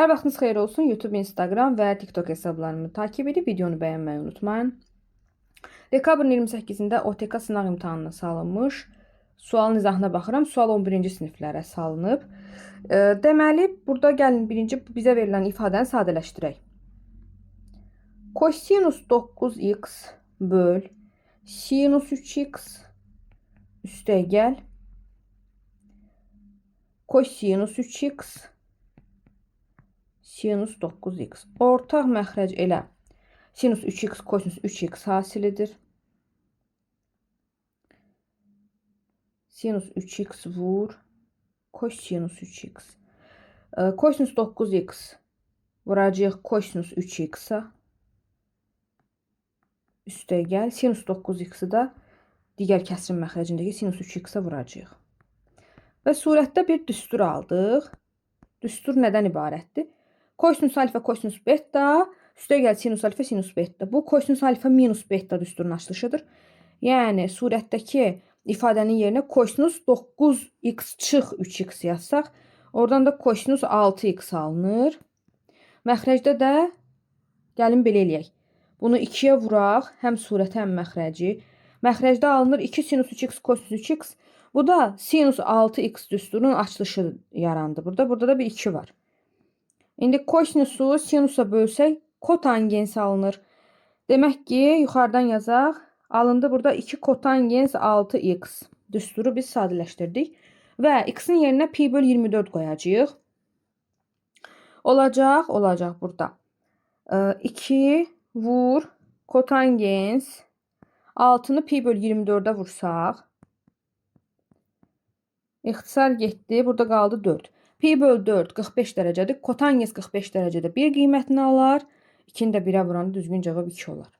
Hər vaxtınız xeyir olsun. YouTube, Instagram və TikTok hesablarımı takip edib videonu bəyənməyi unutmayın. Dekabrın 28-də OTK sınaq imtahanına salınmış. Sualın izahına baxıram. Sual 11-ci siniflərə salınıb. Deməli, burada gəlin birinci bizə verilən ifadəni sadələşdirək. Kosinus 9x böl sinus 3x üstəgəl kosinus 3x sinus 9x. Ortaq məxrəc elə sinus 3x kosinus 3x hasilidir. Sinus 3x vur kosinus 3x. Kosinus 9x vuracağıq kosinus 3x-a. Üstəgəl sinus 9x-i da digər kəsrin məxrəcindəki sinus 3x-a vuracağıq. Və surətdə bir düstur aldıq. Düstur nədən ibarətdir? Kosinus alfa, kosinus beta, üstəgəl sinus alfa, sinus beta. Bu kosinus alfa minus beta düsturun açılışıdır. Yəni surətdəki ifadənin yerinə kosinus 9x çıx 3x yazsaq, oradan da kosinus 6x alınır. Məxrəcdə də gəlin belə eləyək. Bunu 2-yə vuraq, həm surəti, həm məxrəci. Məxrəcdə alınır 2 sinus 3x kosinus 3x. Bu da sinus 6x düsturunun açılışı yarandı. Burada da bir 2 var. İndi kosinusu sinusa bölsək, kotangens alınır. Demək ki, yuxarıdan yazaq. Alındı burada 2 kotangens 6x. Düsturu biz sadələşdirdik. Və x-in yerinə pi böl 24 qoyacağıq. Olacaq burada. 2 vur kotangens 6-nı pi böl 24-ə vursaq. İxtisar getdi. Burada qaldı 4. Pi böl 4 45 dərəcədir. Kotangens 45 dərəcədə 1 qiymətini alar. 2-ni də 1-ə vuranda düzgün cavab 2 olar.